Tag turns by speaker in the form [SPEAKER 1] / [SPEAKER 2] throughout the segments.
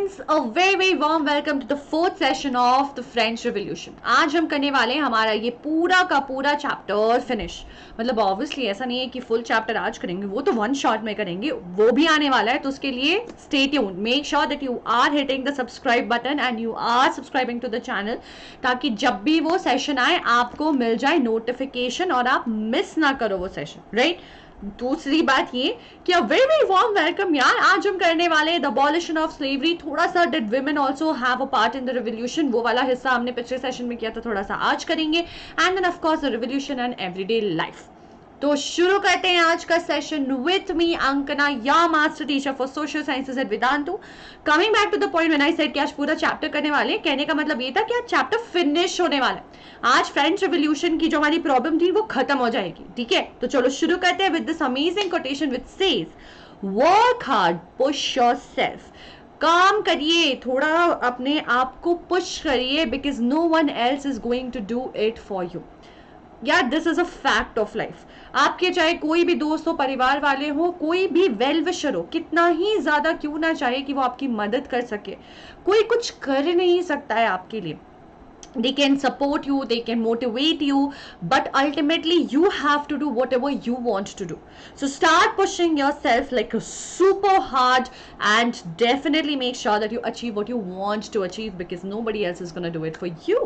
[SPEAKER 1] Friends, a very warm welcome to the fourth session of the French revolution. आज हम करने वाले हैं हमारा ये पूरा का पूरा चैप्टर फिनिश। मतलब ऑब्वियसली ऐसा नहीं है कि फुल चैप्टर आज करेंगे, वो तो वन शॉट में करेंगे, वो भी आने वाला है। तो उसके लिए stay tuned, make sure that you are hitting the subscribe button and you are subscribing to the channel, ताकि जब भी वो सेशन आए आपको मिल जाए नोटिफिकेशन और आप मिस ना करो वो सेशन, राइट? दूसरी बात ये कि a very very warm welcome यार। आज हम करने वाले हैं द अबॉलिशन ऑफ स्लेवरी। थोड़ा सा did women also have a part in the revolution, वो वाला हिस्सा हमने पिछले सेशन में किया था, थोड़ा सा आज करेंगे। And then of course the revolution and everyday life. तो शुरू करते हैं आज का session with me Ankana, your master teacher for social sciences at Vedantu. Coming back to the point when I said कि आज पूरा चैप्टर करने वाले हैं, कहने का मतलब ये था कि आज चैप्टर फिनिश होने वाला है। आज फ्रेंच रिवॉल्यूशन की जो हमारी प्रॉब्लम थी वो खत्म हो जाएगी, ठीक है? तो चलो शुरू करते हैं with this amazing quotation which says, work hard, push yourself. काम करिए, थोड़ा अपने आप को पुश करिए, because no one else is going to do it for you. यार this is a fact of life. आपके चाहे कोई भी दोस्त हो, परिवार वाले हो, कोई भी वेल विशर हो, कितना ही ज्यादा क्यों ना चाहे कि वो आपकी मदद कर सके, कोई कुछ कर नहीं सकता है आपके लिए। They can support you, they can motivate you, but ultimately you have to do whatever you want to do. So start pushing yourself like super hard and definitely make sure that you achieve what you want to achieve, because nobody else is going to do it for you.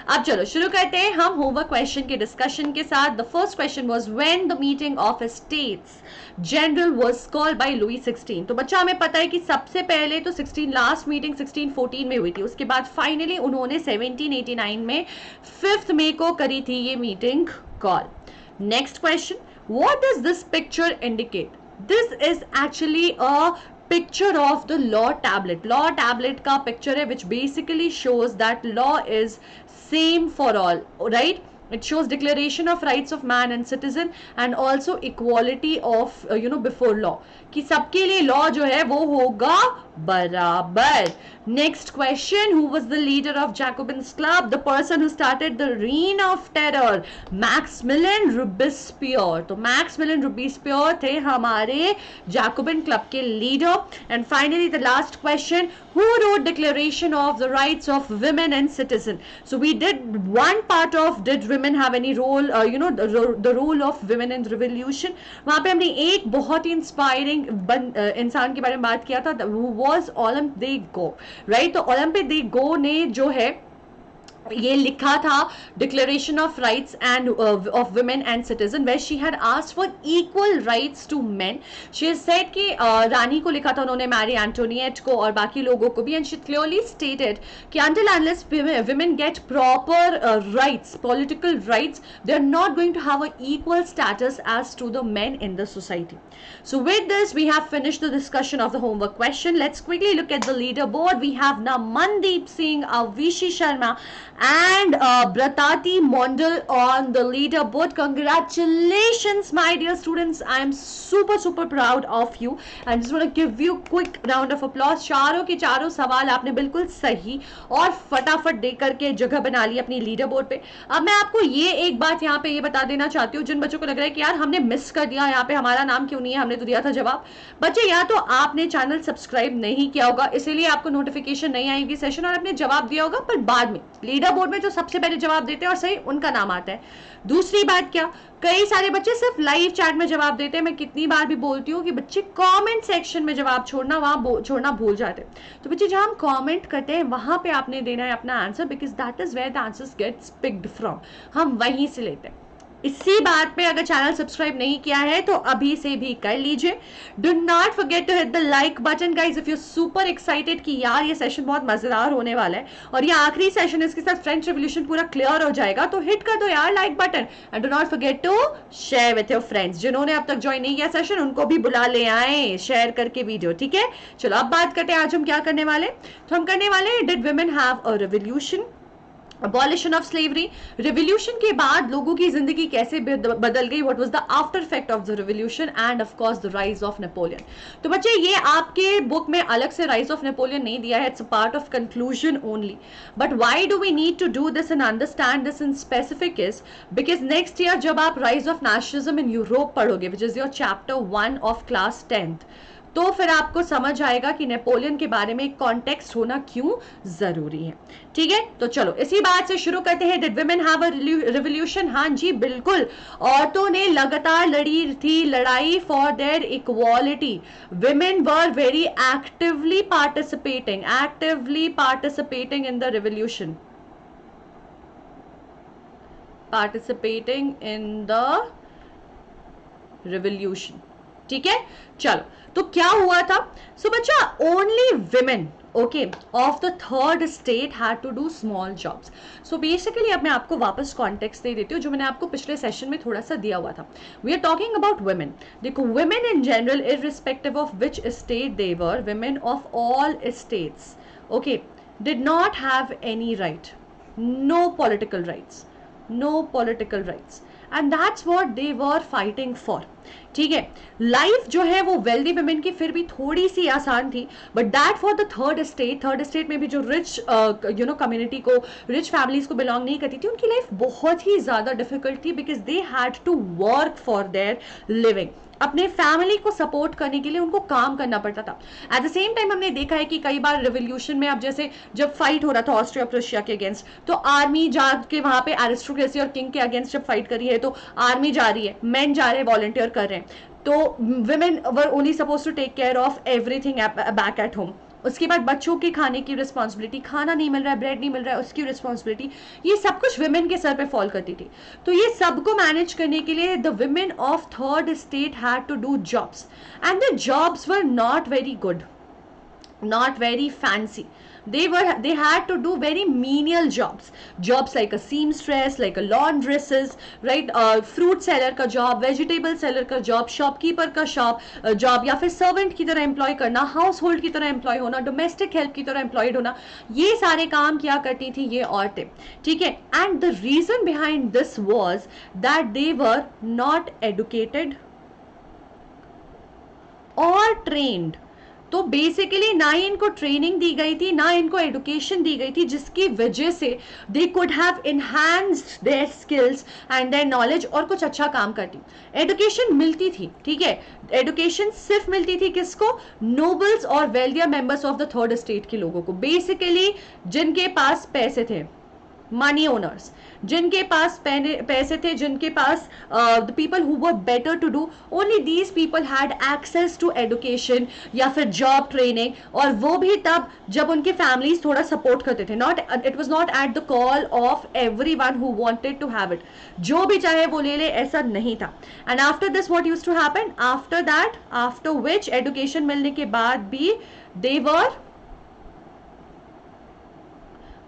[SPEAKER 1] अब चलो शुरू करते हैं हम homework question के discussion के साथ। The first question was, when the meeting of a States General was called by Louis 16। तो बच्चा हमें पता है कि सबसे पहले तो 16 लास्ट मीटिंग 1614 में हुई थी, उसके बाद फाइनली उन्होंने 1789 में 5 मई को करी थी ये meeting call. Next question, what does this picture indicate? This is actually a picture of the law tablet. Law tablet का picture है which basically shows that law is same for all, right? It shows declaration of rights of man and citizen and also equality of before law, कि सबके लिए law जो है वो होगा बराबर। Next question, who was the leader of Jacobins club? The person who started the reign of terror, Maximilien Robespierre. तो Maximilien Robespierre थे हमारे जैकोबिन क्लब के लीडर। And finally the last question, who wrote declaration of the rights of women and citizen? So we did one part of, did women have any role, the role of women in revolution। वहां पे हमने एक बहुत ही inspiring इंसान के बारे में बात किया था, who was Olympe de Gouges, right? तो ओलंप दे गो ने जो है ये लिखा था declaration of rights and of women and citizen, where she had asked for equal rights to men. She has said कि रानी को लिखा था उन्होंने, मैरी एंटोनिएट को और बाकी लोगों को भी, एंड शी क्लियरली स्टेटेड कि until unless women get proper rights, political rights, they are not going to have an equal status as to the men in the society. So with this we have finished the discussion of the homework question. Let's quickly look at the leaderboard. We have now Mandeep Singh, Avishi Sharma and Bratati Mondal on the leaderboard. Congratulations my dear students, I am super proud of you and just want to give you quick round of applause। चारों के चारों सवाल आपने बिल्कुल सही और फटाफट दे करके जगह बना ली अपनी लीडर बोर्ड पे। अब मैं आपको ये एक बात यहाँ पे ये बता देना चाहती हूँ, जिन बच्चों को लग रहा है कि यार हमने मिस कर दिया, यहाँ पे हमारा नाम क्यों नहीं है, हमने तो दिया था जवाब। बच्चे या तो आपने चैनल सब्सक्राइब नहीं किया होगा, इसीलिए आपको नोटिफिकेशन नहीं आएगी सेशन, और आपने जवाब दिया होगा पर बाद में लीडर बोर्ड में जो सबसे पहले जवाब देते हैं और सही उनका नाम आता है। दूसरी बात क्या, कई सारे बच्चे सिर्फ लाइव चैट में जवाब देते हैं। मैं कितनी बार भी बोलती हूँ कि बच्चे कमेंट सेक्शन में जवाब छोड़ना, वहां छोड़ना भूल जाते हैं। तो बच्चे जहां हम कमेंट करते हैं वहां पे आपने देना है अपना answer, because that is where the answers gets picked from, हम वहीं से लेते हैं। इसी बात पे अगर चैनल सब्सक्राइब नहीं किया है तो अभी से भी कर लीजिए। Do not forget to hit the like button guys if you super excited कि यार ये सेशन बहुत मजेदार होने वाला है और ये आखिरी सेशन, इसके साथ फ्रेंच रिवॉल्यूशन पूरा क्लियर हो जाएगा, तो हिट कर दो यार like button. And do not forget to share with your friends, जिन्होंने अब तक ज्वाइन नहीं किया सेशन उनको भी बुला ले आए शेयर करके वीडियो, ठीक है? चलो अब बात करते हैं आज हम क्या करने वाले। तो हम करने वाले, did women have a revolution, abolition of slavery. Revolution के बाद लोगों की जिंदगी कैसे बदल गई, what was the after effect of the revolution, end of course the rise of Napoleon. तो बच्चे ये आपके बुक में अलग से राइज ऑफ नेपोलियन नहीं दिया है, it's a part of conclusion only. But why do we need to do this and understand this in specific is because next year जब आप rise of nationalism in Europe पढ़ोगे, which is your chapter 1 of class 10th, तो फिर आपको समझ आएगा कि Napoleon के बारे में कॉन्टेक्स्ट होना क्यों जरूरी है। ठीक है, तो चलो इसी बात से शुरू करते हैं। Did women have a revolution? हाँ जी बिल्कुल, औरतों ने लगातार लड़ी थी लड़ाई for their equality. women were very actively participating in the revolution, participating in the revolution। ठीक है, चलो तो क्या हुआ था? सो बच्चा only women okay of the third state had to do small jobs. So basically अब मैं आपको वापस कॉन्टेक्स्ट दे देती हूँ जो मैंने आपको पिछले सेशन में थोड़ा सा दिया हुआ था। We are talking about women. देखो women in general irrespective of which state they were, women of all states okay did not have any right, no political rights, no political rights, and that's what they were fighting for. ठीक है, life जो है वो wealthy women की फिर भी थोड़ी सी आसान थी, but that for the third state में भी जो रिच कम्युनिटी को, रिच फैमिलीज को बिलोंग नहीं करती थी, उनकी लाइफ बहुत ही ज्यादा डिफिकल्ट थी because they had to work for their living. अपने फैमिली को सपोर्ट करने के लिए उनको काम करना पड़ता था। एट द सेम टाइम हमने देखा है कि कई बार रिवोल्यूशन में, अब जैसे जब फाइट हो रहा था ऑस्ट्रिया प्रुशिया के अगेंस्ट, तो आर्मी जाके वहां पे एरिस्टोक्रेसी और किंग के अगेंस्ट जब फाइट करी है तो आर्मी जा रही है, मेन जा रहे हैं, वॉलंटियर कर रहे हैं, तो women were only supposed to take care of everything back at home। उसके बाद बच्चों के खाने की रिस्पॉन्सिबिलिटी, खाना नहीं मिल रहा है, ब्रेड नहीं मिल रहा है, उसकी रिस्पॉन्सिबिलिटी, ये सब कुछ विमेन के सर पे फॉल करती थी। तो ये सबको मैनेज करने के लिए the women of third state had to do jobs, and the jobs were not very good, not very fancy. They had to do very menial jobs like a seamstress, like a laundresses, right, fruit seller का job, vegetable seller का job, shopkeeper का job, या फिर servant की तरह employ करना, household की तरह employ होना, domestic help की तरह employed होना, ये सारे काम किया करती थी ये औरतें। ठीक है, and the reason behind this was that they were not educated or trained। तो बेसिकली ना ही इनको ट्रेनिंग दी गई थी, ना इनको एडुकेशन दी गई थी, जिसकी वजह से they could have enhanced their skills and their knowledge और कुछ अच्छा काम करती। एडुकेशन मिलती थी, ठीक है, एडुकेशन सिर्फ मिलती थी किसको? नोबल्स और wealthier members of the third state के लोगों को, बेसिकली जिनके पास पैसे थे, मनी ओनर्स, जिनके पास पैसे थे, जिनके पास the people who were better to do, only these people had access to education या फिर जॉब ट्रेनिंग, और वो भी तब जब उनके फैमिलीज थोड़ा सपोर्ट करते थे। Not, it was not at the call of everyone who wanted to have it, जो भी चाहे वो ले ले, ऐसा नहीं था। And after this what used to happen, after that, after which education मिलने के बाद भी दे वर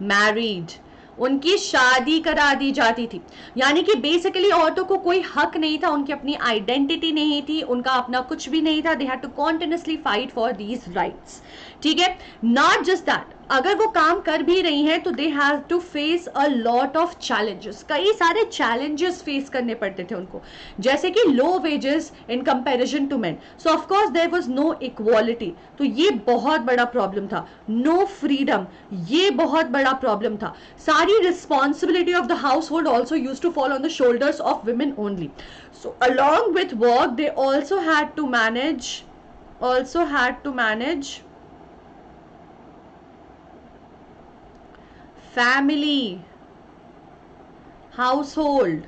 [SPEAKER 1] मैरिड, उनकी शादी करा दी जाती थी। यानी कि बेसिकली औरतों को कोई हक नहीं था, उनकी अपनी आइडेंटिटी नहीं थी, उनका अपना कुछ भी नहीं था। They had to continuously fight for these rights. ठीक है, नॉट जस्ट दैट, अगर वो काम कर भी रही हैं तो they have to face a lot of challenges, कई सारे चैलेंजेस फेस करने पड़ते थे उनको, जैसे कि low wages in comparison to men. So of course there was no equality, तो ये बहुत बड़ा प्रॉब्लम था। नो फ्रीडम, ये बहुत बड़ा प्रॉब्लम था। सारी responsibility of the household also use to fall on the shoulders of women only. So along with work they also had to manage family, household.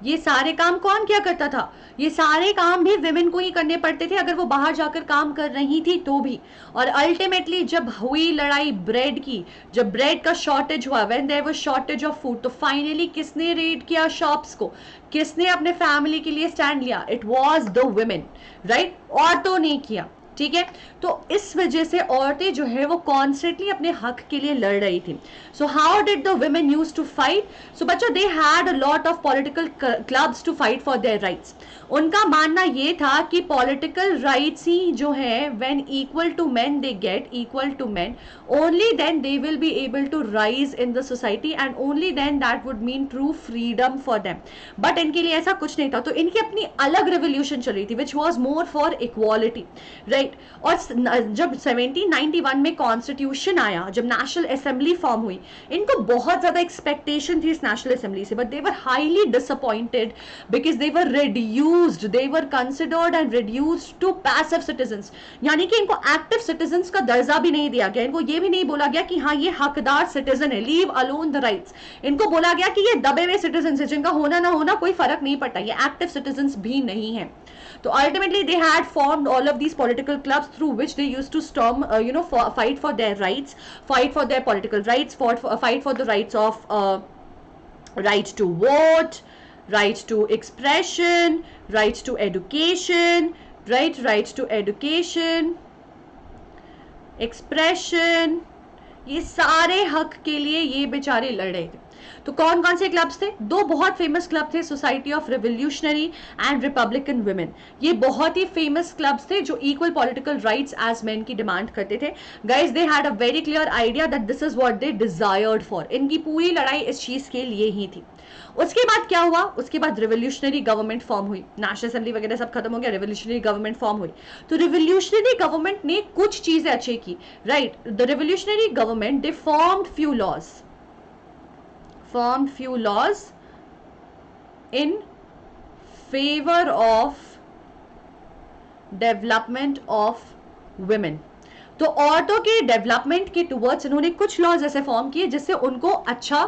[SPEAKER 1] ये सारे काम कौन क्या करता था? ये सारे काम भी विमेन को ही करने पड़ते थे, अगर वो बाहर जाकर काम कर रही थी तो भी। और अल्टीमेटली जब हुई लड़ाई ब्रेड की, जब ब्रेड का शॉर्टेज हुआ, when there was shortage of food, तो फाइनली किसने रेड किया शॉप्स को? किसने अपने फैमिली के लिए स्टैंड लिया? It was the women, right? औरतों ने किया। ठीक है, तो इस वजह से औरतें जो है वो कॉन्स्टेंटली अपने हक के लिए लड़ रही थी। So how did the women use to fight? So बच्चों, they had a lot of political clubs to fight for their rights. उनका मानना ये था कि पॉलिटिकल राइट्स ही जो है, when equal to men they get equal to men, only then they will be able to rise in the society, and only then that would mean true freedom for them. But इनके लिए ऐसा कुछ नहीं था, तो इनकी अपनी अलग रेवोल्यूशन चल रही थी, which was more for equality, right? Right. और जब 1791 में कॉन्स्टिट्यूशन आया, जब नेशनल असेंबली फॉर्म हुई, इनको बहुत ज्यादा एक्सपेक्टेशन थी इस नेशनल असेंबली से, but they were highly disappointed because they were reduced, they were considered and reduced to passive citizens, यानी कि इनको एक्टिव सिटीजन्स का दर्जा भी नहीं दिया गया, इनको ये भी नहीं बोला गया कि हाँ ये हकदार सिटीजन है, लीव अलोन द राइट्स। इनको बोला गया कि ये दबे हुए सिटीजन है, जिनका होना ना होना कोई फर्क नहीं पड़ता, ये एक्टिव सिटीजन्स भी नहीं है। So ultimately they had formed all of these political clubs through which they used to storm, fight for their rights, fight for their political rights, fight for the rights of right to vote, right to expression, right to education, right to education, expression, ये सारे हक के लिए ये बेचारे लड़ रहे थे। तो कौन कौन से क्लब्स थे? दो बहुत फेमस क्लब थे, society of revolutionary and republican women. ये बहुत ही फेमस क्लब्स थे जो equal political rights as men की डिमांड करते थे। Guys they had a very clear idea that this is what they desired for. इनकी पूरी लड़ाई इस चीज के लिए ही थी। उसके बाद क्या हुआ? उसके बाद रिवोल्यूशनरी गवर्नमेंट फॉर्म हुई, नेशनल असेंबली वगैरह सब खत्म हो गया, रिवोल्यूशनरी गवर्नमेंट फॉर्म हुई। तो रिवोल्यूशनरी गवर्नमेंट ने कुछ चीजें अच्छी की, right. The revolutionary government they formed few laws in favor of development of women। तो औरतों के डेवलपमेंट के टुवर्ड्स इन्होंने कुछ लॉज ऐसे फॉर्म किए जिससे उनको अच्छा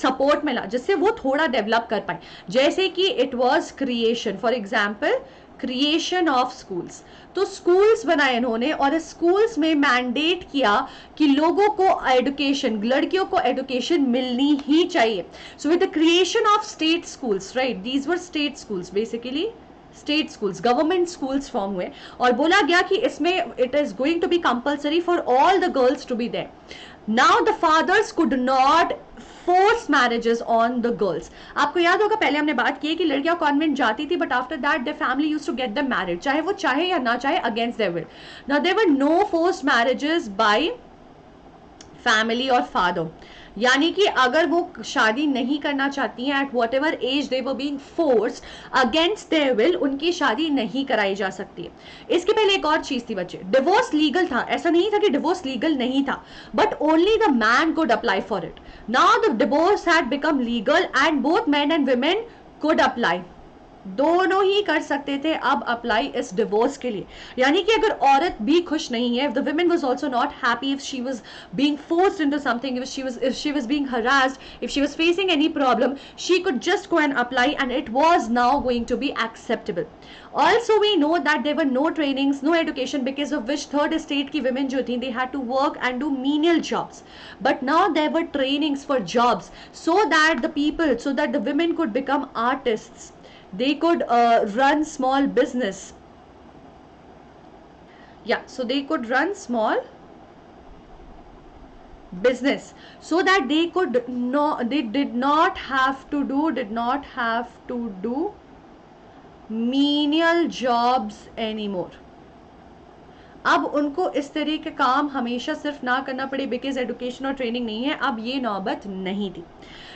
[SPEAKER 1] सपोर्ट मिला, जिससे वो थोड़ा डेवलप कर पाए। जैसे कि it was creation, for example creation of schools. तो स्कूल्स बनाए इन्होंने और स्कूल्स में मैंडेट किया कि लोगों को एजुकेशन, लड़कियों को एजुकेशन मिलनी ही चाहिए। So with the creation of state schools, right, these were state schools, basically state schools, government schools form हुए और बोला गया कि इसमें it is going to be compulsory for all the girls to be there. Now the fathers could not force marriages on the girls. आपको याद होगा पहले हमने बात की है कि लड़कियां कॉन्वेंट जाती थी, but after that their family used to get them married, चाहे वो चाहे या ना चाहे, against their will. Now there were no forced marriages by family और फादर, यानी कि अगर वो शादी नहीं करना चाहती हैं at whatever age they were being forced against their will, उनकी शादी नहीं कराई जा सकती है। इसके पहले एक और चीज थी बच्चे, डिवोर्स लीगल था। ऐसा नहीं था कि डिवोर्स लीगल नहीं था, but only the man could apply for it. Now the divorce had become legal and both man and women could apply, दोनों ही कर सकते थे अब अप्लाई इस डिवोर्स के लिए। यानी कि अगर औरत भी खुश नहीं है, if the woman was also not happy, if she was being forced into something, if she was being harassed, if she was facing any problem, she could just go and apply and it was now going to be acceptable. Also we know that there were no trainings, no education, because of which third estate की women जो थी, they had to work and do menial jobs. But now there were trainings for jobs so that the people, so that the women could become artists. They could run small business. Yeah, so they could run small business so that they could they did not have to do menial jobs anymore. अब उनको इस तरह के काम हमेशा सिर्फ ना करना पड़े बिकॉज एजुकेशन और ट्रेनिंग नहीं है, अब ये नौबत नहीं थी।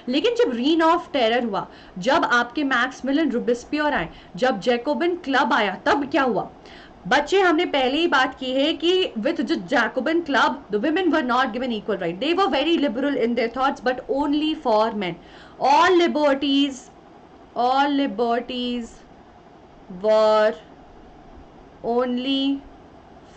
[SPEAKER 1] लेकिन जब रीन ऑफ टेरर हुआ, जब आपके मैक्समिलन रोबेस्पियर आए, जब जैकोबिन क्लब आया, तब क्या हुआ बच्चे? हमने पहले ही बात की है कि with the Jacobin club the women were not given equal right, they were very liberal in their thoughts but only for main. All liberties were only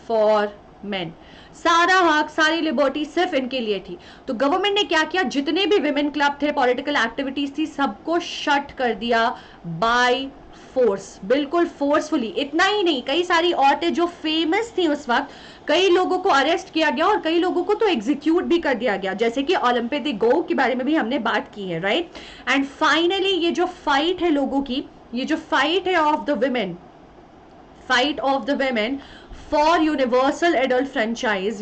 [SPEAKER 1] for main. सारा हक, सारी लिबर्टी सिर्फ इनके लिए थी। तो गवर्नमेंट ने क्या किया, जितने भी विमेन क्लब थे, पॉलिटिकल एक्टिविटीज थी, सबको शट कर दिया बाय फोर्स, बिल्कुल फोर्सफुली। इतना ही नहीं, कई सारी औरतें जो फेमस थी उस वक्त, कई लोगों को अरेस्ट किया गया और कई लोगों को तो एग्जीक्यूट भी कर दिया गया, जैसे कि ओलंपे द गो के बारे में भी हमने बात की है, राइट। एंड फाइनली ये जो फाइट है लोगों की, ये जो फाइट है of the women, fight of the women for universal adult franchise,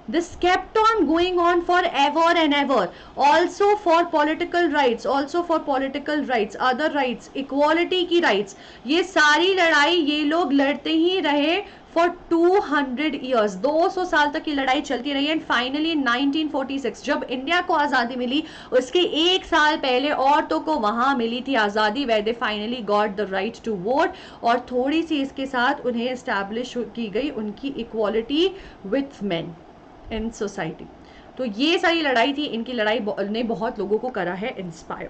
[SPEAKER 1] This kept on going on for ever and ever. Also for political rights, other rights, equality की rights, ये सारी लड़ाई ये लोग लड़ते ही रहे for 200 years. 200 साल तक की लड़ाई चलती रही. एंड फाइनली 1946 जब इंडिया को आज़ादी मिली, उसके एक साल पहले औरतों को वहाँ मिली थी आज़ादी, where they finally got the right to vote. और थोड़ी सी इसके साथ उन्हें एस्टैब्लिश की गई उनकी equality with main in society. तो ये सारी लड़ाई थी, इनकी लड़ाई ने बहुत लोगों को करा है इंस्पायर.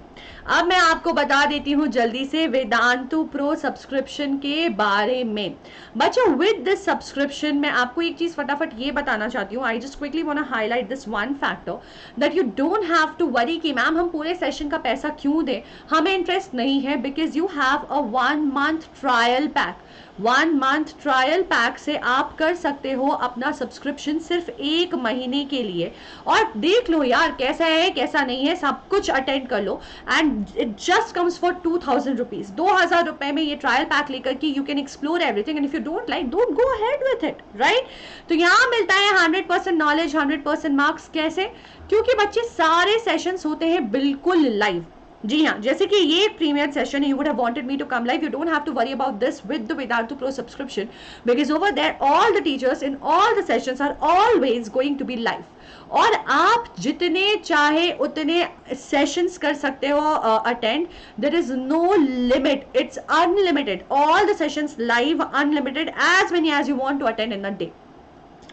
[SPEAKER 1] अब मैं आपको बता देती हूँ जल्दी से वेदांतु प्रो सब्सक्रिप्शन के बारे में. बच्चों विद दिस सब्सक्रिप्शन मैं आपको एक चीज फटाफट ये बताना चाहती हूँ. I just quickly want to highlight this one factor that you don't have to worry कि मैम हम पूरे सेशन का पैसा क्यों दें, हमें इंटरेस्ट नहीं है, because you have a 1 month trial pack. 1 month trial pack से आप कर सकते हो अपना सब्सक्रिप्शन सिर्फ 1 महीने के लिए, और देख लो यार कैसा है कैसा नहीं है, सब कुछ अटेंड कर लो. And it just comes for 2000 rupees. 2000 रुपए में ये ट्रायल पैक लेकर के you can explore everything. And if you don't like, don't go ahead with it, right. तो यहाँ मिलता है 100% नॉलेज, 100% मार्क्स. कैसे? क्योंकि बच्चे सारे सेशंस होते हैं बिल्कुल लाइव. जी हाँ, जैसे कि ये प्रीमियर सेशन है, you would have wanted me to come live. You don't have to worry about this with the Vedantu Pro subscription, because over there all the teachers in all the sessions are always going to be live. और आप जितने चाहे उतने sessions कर सकते हो attend. There is no limit, it's unlimited. All the sessions live, unlimited, as many as you want to attend in a day.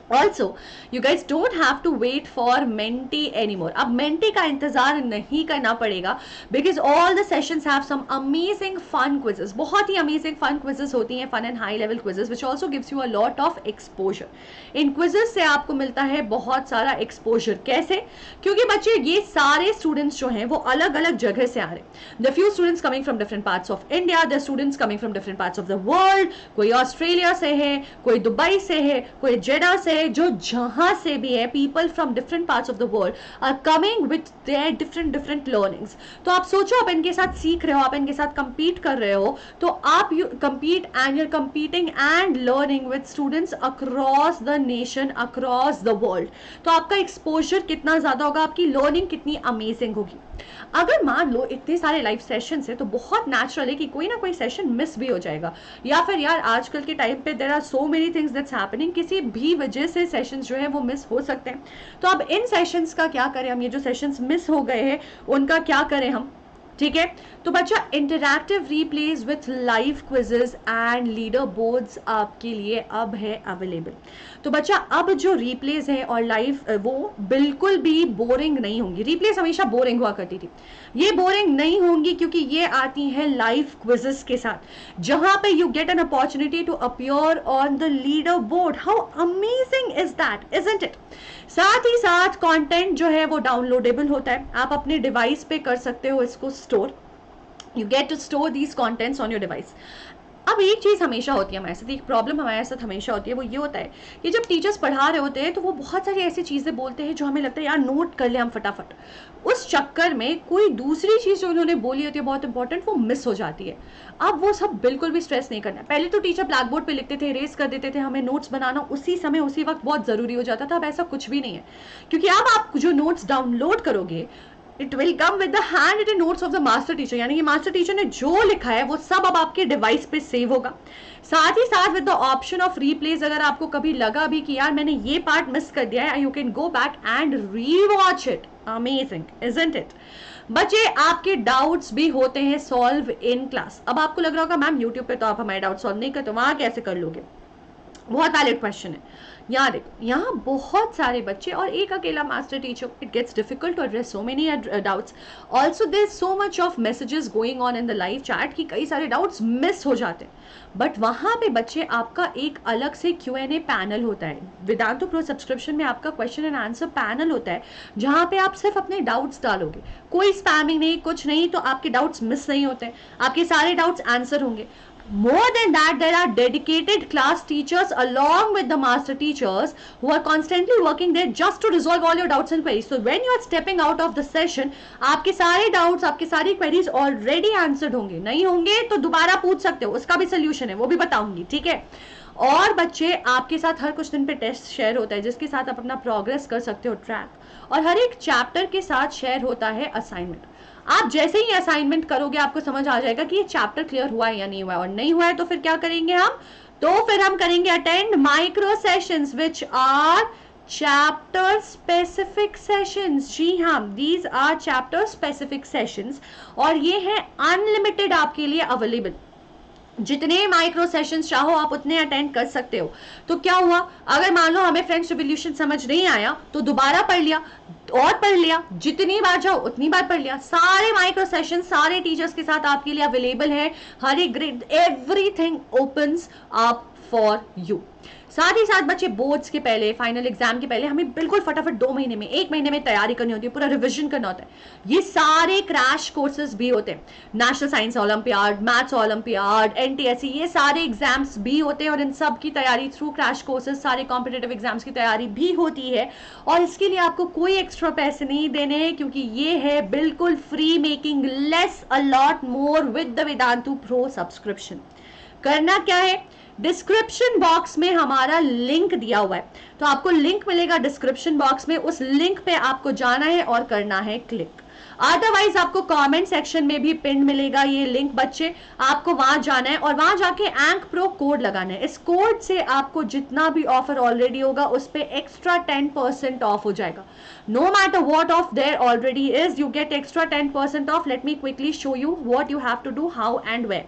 [SPEAKER 1] Also, you guys don't have to wait for Menti anymore. अब Menti का इंतजार नहीं करना पड़ेगा, because all the sessions have some amazing fun quizzes. बहुत ही amazing fun quizzes होती हैं, fun and high level quizzes, which also gives you a lot of exposure. In quizzes से आपको मिलता है बहुत सारा exposure. कैसे? क्योंकि बच्चे ये सारे students जो हैं वो अलग अलग जगह से आ रहे हैं. The few students coming from different parts of India, the students coming from different parts of the world. कोई ऑस्ट्रेलिया से है, कोई दुबई से है, कोई जेडा से, जो जहां से भी है, people from different parts of the world are coming with their different learnings. तो आप सोचो, आप इनके साथ सीख रहे हो, आप इनके साथ कंपीट कर रहे हो, तो आप you compete and you're competing and learning with students across the nation, across the world. तो आपका एक्सपोजर कितना ज्यादा होगा, आपकी लर्निंग कितनी अमेजिंग होगी. अगर मान लो इतने सारे लाइव सेशन है, तो बहुत नेचुरल है कि कोई ना कोई सेशन मिस भी हो जाएगा, या फिर यार आजकल के टाइम पे there are so many things that's happening, किसी भी वजह से सेशंस जो है वो मिस हो सकते हैं. तो अब इन सेशंस का क्या करें हम, ये जो सेशंस मिस हो गए हैं उनका क्या करें हम. ठीक है, तो बच्चा interactive replays with live quizzes and leader boards आपके लिए अब है अवेलेबल. तो बच्चा अब जो रीप्लेज है और लाइव वो बिल्कुल भी बोरिंग नहीं होंगी. रीप्लेज हमेशा बोरिंग हुआ करती थी, ये बोरिंग नहीं होंगी क्योंकि ये आती है लाइव क्विजेस के साथ, जहां पे you get an opportunity to appear on the leaderboard. How amazing is that, isn't it. साथ ही साथ कंटेंट जो है वो डाउनलोडेबल होता है, आप अपने डिवाइस पे कर सकते हो इसको store. You get to store these contents on your device. अब एक चीज़ हमेशा होती है हमारे साथ, एक प्रॉब्लम हमारे साथ हमेशा होती है, वो ये होता है कि जब टीचर्स पढ़ा रहे होते हैं तो वो बहुत सारी ऐसी चीज़ें बोलते हैं जो हमें लगता है यार नोट कर ले हम फटाफट. उस चक्कर में कोई दूसरी चीज़ जो उन्होंने बोली होती है बहुत इंपॉर्टेंट, वो मिस हो जाती है. अब वो सब बिल्कुल भी स्ट्रेस नहीं करना. पहले तो टीचर ब्लैक बोर्ड पर लिखते थे, इरेज कर देते थे, हमें नोट्स बनाना उसी समय उसी वक्त बहुत ज़रूरी हो जाता था. अब ऐसा कुछ भी नहीं है, क्योंकि अब आप जो नोट्स डाउनलोड करोगे it will come with the handwritten notes of the master teacher, यानी कि मास्टर टीचर ने जो लिखा है वो सब अब आपके डिवाइस पे सेव होगा. साथ ही साथ with the option of replace, अगर आपको कभी लगा भी कि यार मैंने ये पार्ट मिस कर दिया है, you can go back and rewatch it. Amazing, isn't it. बच्चे आपके डाउट्स भी होते हैं सॉल्व इन क्लास. अब आपको लग रहा होगा मैम यूट्यूब पे तो आप हमारे डाउट सॉल्व नहीं करते, वहां कैसे कर लोगे. बहुत वैलिड क्वेश्चन है. यहाँ देखो, यहाँ बहुत सारे बच्चे और एक अकेला master teacher, it gets difficult to address so many doubts. Also there is so much of messages going on in the live chat कि कई सारे डाउट्स मिस हो जाते हैं. बट वहाँ पे बच्चे आपका एक अलग से Q&A पैनल होता है. वेदांतु प्रो सब्सक्रिप्शन में आपका क्वेश्चन एंड आंसर पैनल होता है, जहाँ पे आप सिर्फ अपने डाउट्स डालोगे, कोई स्पैमिंग नहीं, कुछ नहीं, तो आपके डाउट्स मिस नहीं होते, आपके सारे डाउट्स आंसर होंगे. More than that, there are dedicated class teachers along with the master teachers who are constantly working there just to resolve all your doubts and queries. So when you are stepping out of the session, आपके सारे doubts, आपके सारी queries already answered होंगे. नहीं होंगे तो दोबारा पूछ सकते हो, उसका भी solution है, वो भी बताऊंगी. ठीक है. और बच्चे आपके साथ हर कुछ दिन पे टेस्ट शेयर होता है जिसके साथ आप अपना प्रोग्रेस कर सकते हो ट्रैक, और हर एक चैप्टर के साथ शेयर होता है असाइनमेंट। आप जैसे ही असाइनमेंट करोगे आपको समझ आ जाएगा कि ये चैप्टर क्लियर हुआ है या नहीं हुआ है, और नहीं हुआ है तो फिर क्या करेंगे हम, तो फिर हम करेंगे attend micro sessions which are chapter specific sessions. जी हाँ, these are chapter specific sessions, और ये है अनलिमिटेड आपके लिए अवेलेबल। जितने माइक्रो सेशंस चाहो आप उतने अटेंड कर सकते हो। तो क्या हुआ, अगर मान लो हमें फ्रेंच रिवॉल्यूशन समझ नहीं आया तो दोबारा पढ़ लिया और पढ़ लिया, जितनी बार जाओ उतनी बार पढ़ लिया। सारे माइक्रो सेशन सारे टीचर्स के साथ आपके लिए अवेलेबल है, हर एक grade, everything opens up for you. साथ ही साथ बच्चे बोर्ड्स के पहले, फाइनल एग्जाम के पहले हमें बिल्कुल फटाफट 2 महीने में, 1 महीने में तैयारी करनी होती है, पूरा रिवीजन करना होता है। ये सारे क्रैश कोर्सेज भी होते हैं, national science olympiad, maths olympiad, NTSC, ये सारे एग्जाम्स भी होते हैं, और इन सब की तैयारी थ्रू क्रैश कोर्सेज, सारे कॉम्पिटेटिव एग्जाम्स की तैयारी भी होती है। और इसके लिए आपको कोई एक्स्ट्रा पैसे नहीं देने हैं, क्योंकि ये है बिल्कुल free, making less a lot more with the Vedantu pro subscription. करना क्या है, डिस्क्रिप्शन बॉक्स में हमारा लिंक दिया हुआ है, तो आपको लिंक मिलेगा डिस्क्रिप्शन बॉक्स में, उस लिंक पे आपको जाना है और करना है क्लिक। अदरवाइज आपको कमेंट सेक्शन में भी पिन मिलेगा ये लिंक बच्चे, आपको वहां जाना है और वहां जाके एंक प्रो कोड लगाना है। इस कोड से आपको जितना भी ऑफर ऑलरेडी होगा उस पे एक्स्ट्रा 10% ऑफ हो जाएगा। No matter what off there already is, you get extra 10% off. Let me quickly show you what you have to do, how and where.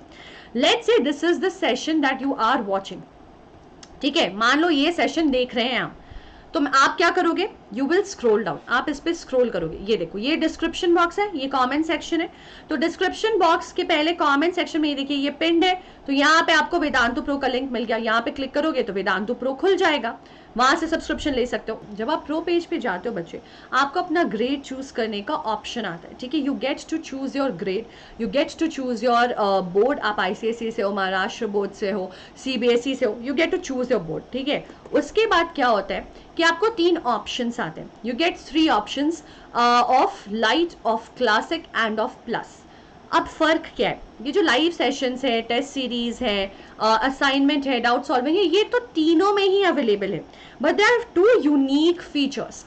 [SPEAKER 1] Let's say this is the session that you are watching. ठीक है, मान लो ये session देख रहे हैं आप, तो आप क्या करोगे, यू विल स्क्रॉल डाउन, आप इस पे स्क्रॉल करोगे। ये देखो, ये डिस्क्रिप्शन बॉक्स है, ये कमेंट सेक्शन है। तो डिस्क्रिप्शन बॉक्स के पहले कमेंट सेक्शन में ये देखिए, ये पिन्ड है, तो यहाँ पे आपको वेदांतु प्रो का लिंक मिल गया। यहाँ पे क्लिक करोगे तो वेदांतु प्रो खुल जाएगा, वहां से सब्सक्रिप्शन ले सकते हो। जब आप प्रो पेज पे जाते हो बच्चे, आपको अपना ग्रेड चूज करने का ऑप्शन आता है। ठीक है, you get to choose your grade, you get to choose your board. आप आईसीएसई से हो, महाराष्ट्र बोर्ड से हो, सीबीएसई से हो, you get to choose your board. ठीक है, उसके बाद क्या होता है कि आपको 3 ऑप्शंस आते हैं। You get 3 options of lite, of classic and of plus. अब फर्क क्या है, ये जो लाइव सेशंस है, टेस्ट सीरीज है, असाइनमेंट है, डाउट सॉल्विंग है, ये तो तीनों में ही अवेलेबल है, but there are 2 unique features.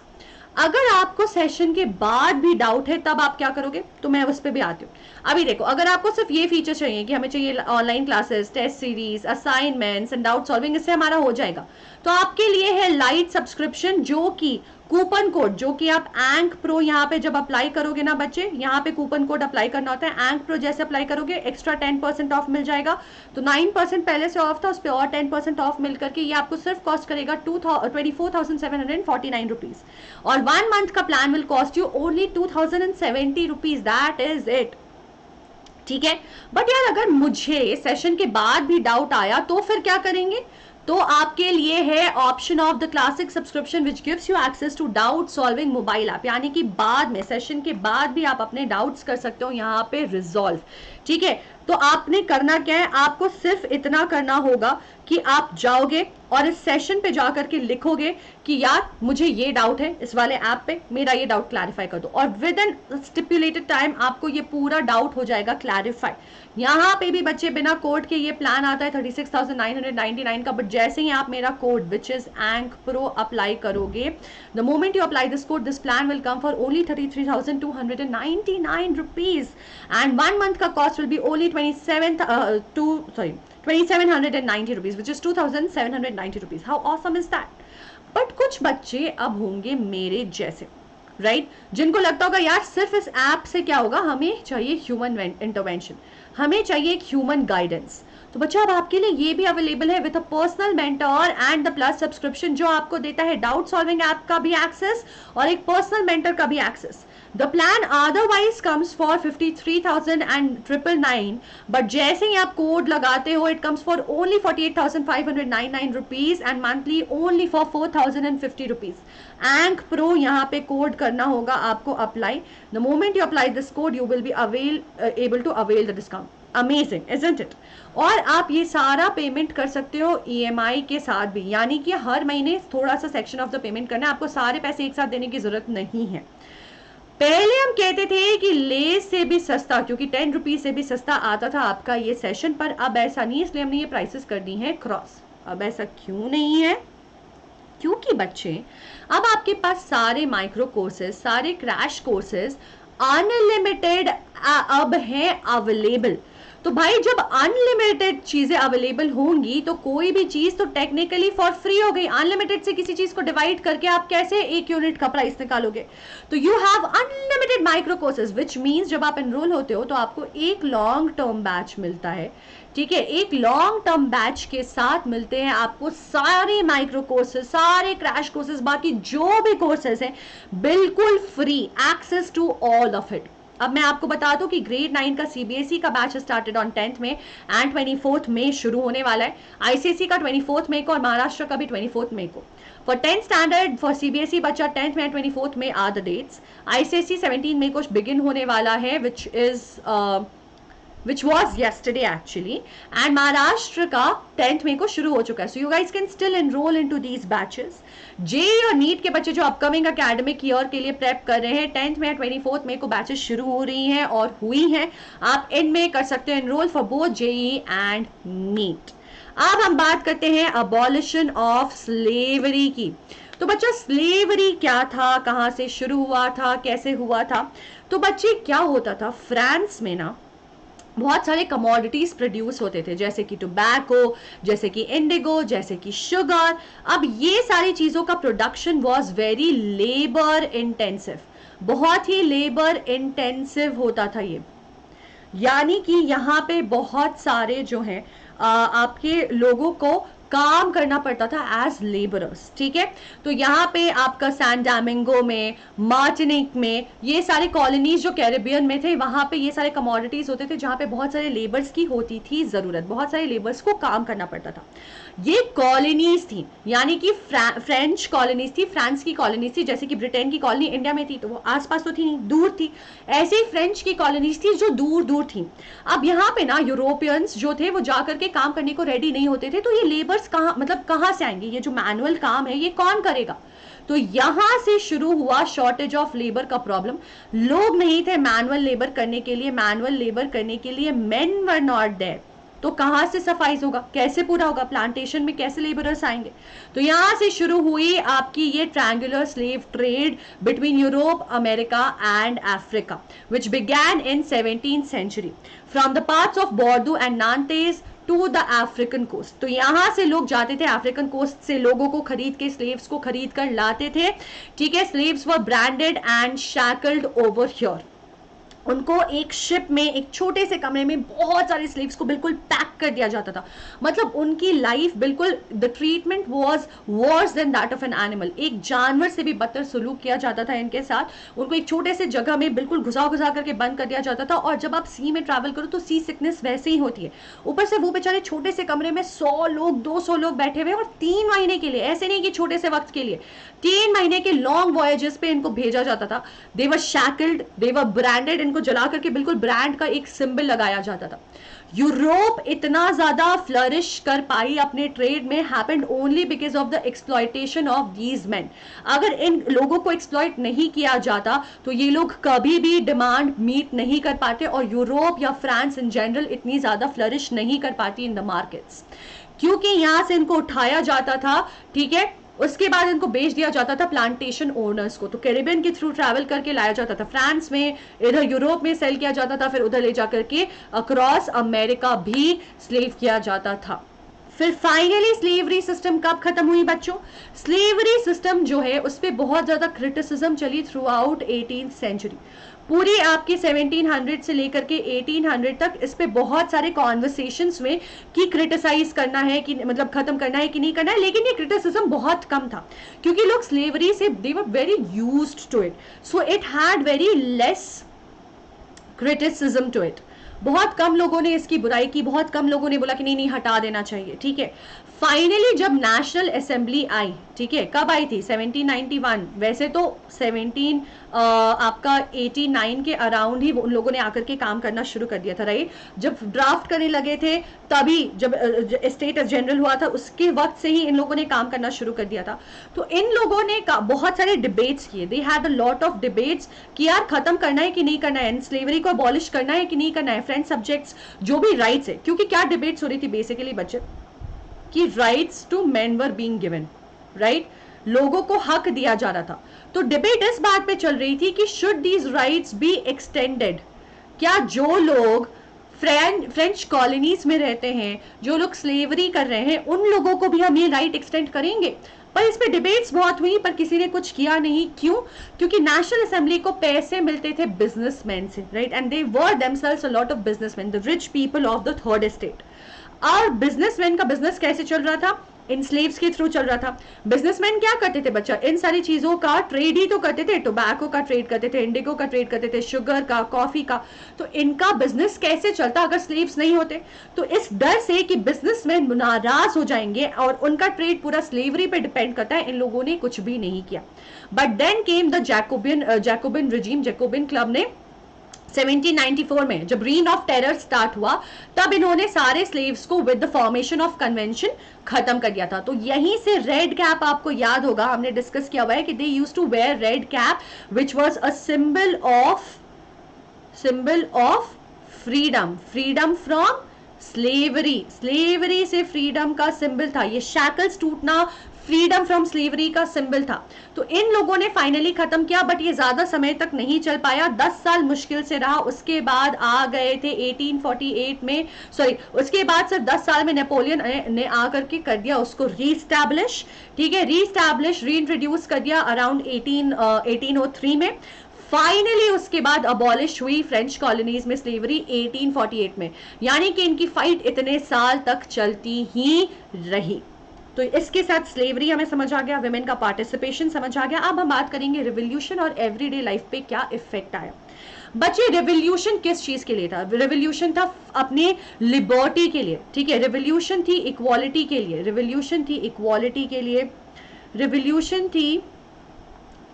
[SPEAKER 1] अगर आपको सेशन के बाद भी डाउट है तब आप क्या करोगे, तो मैं उस पर भी आती हूँ। अभी देखो, अगर आपको सिर्फ ये फीचर चाहिए कि हमें चाहिए online classes, test series, assignments and doubt solving, इससे हमारा हो जाएगा, तो आपके लिए है लाइट सब्सक्रिप्शन, जो कि कूपन कोड, जो कि आप एंक प्रो यहाँ पे जब अप्लाई करोगे ना बच्चे, यहाँ पे कूपन कोड अप्लाई करना होता है। एंक प्रो जैसे अप्लाई करोगे एक्स्ट्रा 10% ऑफ मिल जाएगा। तो 9% पहले से ऑफ था, उस पर और 10% ऑफ मिल करके ये आपको सिर्फ कॉस्ट करेगा 24,749 रुपीज, और 1 मंथ का plan will cost you only 2,070 rupees. That is it. ठीक है, बट यार अगर मुझे सेशन के बाद भी डाउट आया तो फिर क्या करेंगे, तो आपके लिए है option of the classic subscription which gives you access to doubt solving mobile app, यानी कि बाद में, सेशन के बाद भी आप अपने डाउट्स कर सकते हो यहाँ पे रिजॉल्व। ठीक है, तो आपने करना क्या है, आपको सिर्फ इतना करना होगा कि आप जाओगे और इस सेशन पे जाकर के लिखोगे कि यार मुझे ये डाउट है इस वाले ऐप पे, मेरा ये डाउट क्लैरिफाई कर दो, और विद एन स्टिपुलेटेड टाइम आपको ये पूरा डाउट हो जाएगा क्लैरिफाई। यहाँ पे भी बच्चे बिना कोड के ये प्लान आता है 36,999 का, बट जैसे ही आप मेरा code which is ank pro apply करोगे, the moment you apply this code, this plan will come for only 33,299 rupees, and 1 month का cost will be only 2,790 rupees, which is 2,790 rupees. How awesome is that? But कुछ बच्चे अब होंगे मेरे जैसे, right, जिनको लगता होगा यार सिर्फ इस ऐप से क्या होगा, हमें चाहिए ह्यूमन इंटरवेंशन, हमें चाहिए एक ह्यूमन गाइडेंस। तो बच्चा अब आपके लिए ये भी अवेलेबल है with a personal mentor and the plus subscription, जो आपको देता है डाउट सॉल्विंग ऐप का भी एक्सेस और एक पर्सनल मेंटर का भी access. The plan otherwise comes for 53,999, but जैसे ही आप कोड लगाते हो it comes for only 48,599 rupees and monthly only for 4,050 rupees. Ank Pro यहाँ पे कोड करना होगा आपको apply. The moment you apply this code, you will be able to avail the discount. Amazing, isn't it? और आप ये सारा payment कर सकते हो EMI के साथ भी, यानी कि हर महीने थोड़ा सा सेक्शन ऑफ द पेमेंट करना है, आपको सारे पैसे एक साथ देने की जरूरत नहीं है। पहले हम कहते थे कि ले से भी सस्ता, क्योंकि 10 रुपीज से भी सस्ता आता था आपका ये सेशन, पर अब ऐसा नहीं, इसलिए हमने ये प्राइसेस कर दी हैं क्रॉस। अब ऐसा क्यों नहीं है? क्योंकि बच्चे अब आपके पास सारे माइक्रो कोर्सेज, सारे क्रैश कोर्सेज अनलिमिटेड अब हैं अवेलेबल। तो भाई जब अनलिमिटेड चीजें अवेलेबल होंगी तो कोई भी चीज तो टेक्निकली फॉर फ्री हो गई। अनलिमिटेड से किसी चीज को डिवाइड करके आप कैसे एक यूनिट का प्राइस निकालोगे? तो you have unlimited micro courses, which means जब आप एनरोल होते हो तो आपको एक लॉन्ग टर्म बैच मिलता है। ठीक है, एक लॉन्ग टर्म बैच के साथ मिलते हैं आपको सारे माइक्रो कोर्सेज, सारे क्रैश कोर्सेज, बाकी जो भी कोर्सेज हैं बिल्कुल free, access to all of it. अब मैं आपको बता दूं कि ग्रेड 9 का सीबीएसई का बैच स्टार्टेड ऑन 10th में एंड 24th में शुरू होने वाला है। आईसीएसई का 24th मई को और महाराष्ट्र का भी 24th मई को। For 10th standard for CBSE बच्चा 10th में एंड 24th में आर द डेट्स। आईसीएसई 17 मई को बिगिन होने वाला है which was yesterday actually, and Maharashtra का 10th मई को शुरू हो चुका है। So you guys can still enroll into these batches. JEE और नीट के बच्चे जो अपकमिंग एकेडमिक ईयर के लिए प्रेप कर रहे हैं 10th में 24th मई को बैचेस शुरू हो रही हैं और हुई हैं। आप इनमें कर सकते हैं enroll for both JEE and NEET. अब हम बात करते हैं अबॉलिशन ऑफ स्लेवरी की। तो बच्चा स्लेवरी क्या था, कहां से शुरू हुआ था, कैसे हुआ था? तो बच्चे क्या होता था, फ्रांस में ना बहुत सारे कमोडिटीज प्रोड्यूस होते थे, जैसे कि टोबैको, जैसे कि इंडिगो, जैसे कि शुगर। अब ये सारी चीजों का production was very labour intensive, बहुत ही लेबर इंटेंसिव होता था ये। यानी कि यहाँ पे बहुत सारे जो हैं आपके लोगों को काम करना पड़ता था एज लेबरर्स। ठीक है, तो यहाँ पे आपका सैन डामिंगो में, मार्टिनिक में, ये सारे कॉलोनीज जो कैरिबियन में थे, वहां पे ये सारे कमोडिटीज होते थे जहाँ पे बहुत सारे लेबर्स की होती थी जरूरत, बहुत सारे लेबर्स को काम करना पड़ता था। ये कॉलोनीज थी, यानी कि फ्रेंच कॉलोनीज थी, फ्रांस की कॉलोनीज थी। जैसे कि ब्रिटेन की कॉलोनी इंडिया में थी तो वो आसपास तो थी नहीं, दूर थी। ऐसे ही फ्रेंच की कॉलोनीज थी जो दूर दूर थी। अब यहाँ पे ना यूरोपियंस जो थे वो जाकर के काम करने को रेडी नहीं होते थे, तो ये लेबर्स कहां से आएंगे? ये जो मैनुअल काम है ये कौन करेगा? तो यहां से शुरू हुआ शॉर्टेज ऑफ लेबर का प्रॉब्लम। लोग नहीं थे मैनुअल लेबर करने के लिए, मैनुअल लेबर करने के लिए मेन वर नॉट देयर। तो कहां से सफाइज होगा, कैसे पूरा होगा? प्लांटेशन में कैसे लेबरर्स आएंगे? तो यहां से शुरू हुई आपकी ये triangular slave trade between Europe, America and Africa, which began in 17th century from the parts of Bordeaux and Nantes to the African coast. तो यहां से लोग जाते थे अफ्रीकन कोस्ट से, लोगों को खरीद के, स्लेव्स को खरीद कर लाते थे। ठीक है, slaves were branded and shackled over here. उनको एक शिप में, एक छोटे से कमरे में बहुत सारे स्लेव्स को बिल्कुल पैक कर दिया जाता था। मतलब उनकी लाइफ बिल्कुल, the treatment was worse than that of an animal. एक जानवर से भी बदतर सलूक किया जाता था इनके साथ। उनको एक छोटे से जगह में बिल्कुल घुसा घुसा करके बंद कर दिया जाता था। और जब आप सी में ट्रैवल करो तो सी सिकनेस वैसे ही होती है। ऊपर से वो बेचारे छोटे से कमरे में 100 लोग 200 लोग बैठे हुए, और 3 महीने के लिए, ऐसे नहीं कि छोटे से वक्त के लिए, 3 महीने के लॉन्ग वॉयजेस पे इनको भेजा जाता था। दे वर शैकल्ड, दे वर ब्रांडेड, इनको जला करके बिल्कुल ब्रांड का एक सिंबल लगाया जाता था। यूरोप इतना ज्यादा फ्लरिश कर पाई अपने ट्रेड में happened only because of the exploitation of these main. अगर इन लोगों को एक्सप्लॉयट नहीं किया जाता तो ये लोग कभी भी डिमांड मीट नहीं कर पाते, और यूरोप या फ्रांस इन जनरल इतनी ज्यादा फ्लरिश नहीं कर पाती इन द मार्केट्स, क्योंकि यहां से इनको उठाया जाता था। ठीक है, उसके बाद इनको बेच दिया जाता था प्लांटेशन ओनर्स को। तो कैरिबियन के थ्रू ट्रैवल करके लाया जाता था फ्रांस में, इधर यूरोप में सेल किया जाता था, फिर उधर ले जाकर के अक्रॉस अमेरिका भी स्लेव किया जाता था। फिर फाइनली स्लेवरी सिस्टम कब खत्म हुई बच्चों? स्लेवरी सिस्टम जो है उस पर बहुत ज्यादा क्रिटिसिज्म चली थ्रू आउट 18th century। पूरी आपकी 1700 से लेकर के 1800 तक इस पे बहुत सारे कॉन्वर्सेशंस हुए कि क्रिटिसाइज करना है कि मतलब खत्म करना है कि नहीं करना है, लेकिन ये क्रिटिसिज्म बहुत कम था क्योंकि लोग स्लेवरी से they were very used to it, so it had very less criticism to it. बहुत कम लोगों ने इसकी बुराई की, बहुत कम लोगों ने बोला कि नहीं नहीं हटा देना चाहिए। ठीक है, फाइनली जब नेशनल असेंबली आई, ठीक है, कब आई थी? 1791। वैसे तो 1889 के अराउंड ही उन लोगों ने आकर के काम करना शुरू कर दिया था, राइट। जब ड्राफ्ट करने लगे थे तभी, जब स्टेट जनरल हुआ था उसके वक्त से ही इन लोगों ने काम करना शुरू कर दिया था। तो इन लोगों ने बहुत सारे डिबेट्स किए, दे had a lot of debates कि यार खत्म करना है कि नहीं करना है, स्लेवरी को अबॉलिश करना है कि नहीं करना है, फ्रेंच सब्जेक्ट्स जो भी राइट्स है। क्योंकि क्या डिबेट्स हो रही थी बेसिकली बच्चे, कि rights to men were being given, right, लोगों को हक दिया जा रहा था। तो डिबेट इस बात पे चल रही थी कि should these rights be extended, क्या जो लोग फ्रेंच कॉलोनीज में रहते हैं, जो लोग स्लेवरी कर रहे हैं, उन लोगों को भी हम ये राइट एक्सटेंड करेंगे। पर इस पे डिबेट्स बहुत हुई पर किसी ने कुछ किया नहीं। क्यों? क्योंकि नेशनल असेंबली को पैसे मिलते थे बिजनेसमैन से, right, and they were themselves a lot of businessman, the rich people of the third estate. और बिजनेसमैन का बिजनेस कैसे चल रहा था? इन स्लेव्स के थ्रू चल रहा था। बिजनेसमैन क्या करते थे बच्चा? इन सारी चीजों का ट्रेड ही तो करते थे, टोबैको का ट्रेड करते थे, इंडिगो का ट्रेड करते थे, शुगर का, कॉफी का। तो इनका बिजनेस कैसे चलता अगर स्लेव्स नहीं होते? तो इस डर से कि बिजनेसमैन नाराज हो जाएंगे और उनका ट्रेड पूरा स्लेवरी पे डिपेंड करता है, इन लोगों ने कुछ भी नहीं किया। But then came the Jacobin regime, Jacobin club ने 1794 में जब रीन ऑफ टेरर स्टार्ट हुआ, तब इन्होंने सारे स्लेव्स को with the formation of convention खत्म कर दिया था। तो यहीं से रेड कैप आपको याद होगा, हमने डिस्कस किया हुआ है कि they used to wear red cap which was a symbol of freedom, freedom from slavery, slavery से फ्रीडम का सिंबल था। ये शैकल्स टूटना फ्रीडम फ्रॉम स्लेवरी का सिंबल था। तो इन लोगों ने फाइनली खत्म किया, बट ये ज्यादा समय तक नहीं चल पाया, 10 साल मुश्किल से रहा। उसके बाद आ गए थे 1848 में, सॉरी उसके बाद सिर्फ 10 साल में नेपोलियन ने आकर के कर दिया उसको रीस्टैब्लिश, ठीक है, रीस्टैब्लिश, रीइंट्रोड्यूस कर दिया अराउंड 1803 में। फाइनली उसके बाद अबॉलिश हुई फ्रेंच कॉलोनीज में स्लेवरी 1848 में, यानी कि इनकी फाइट इतने साल तक चलती ही रही। तो इसके साथ स्लेवरी हमें समझ आ गया, विमेन का पार्टिसिपेशन समझ आ गया। अब हम बात करेंगे रिवोल्यूशन और एवरीडे लाइफ पे क्या इफेक्ट आया। बच्चे रिवोल्यूशन किस चीज के लिए था? रिवोल्यूशन था अपने लिबर्टी के लिए, ठीक है, रिवोल्यूशन थी इक्वालिटी के लिए, रिवोल्यूशन थी इक्वालिटी के लिए, रिवोल्यूशन थी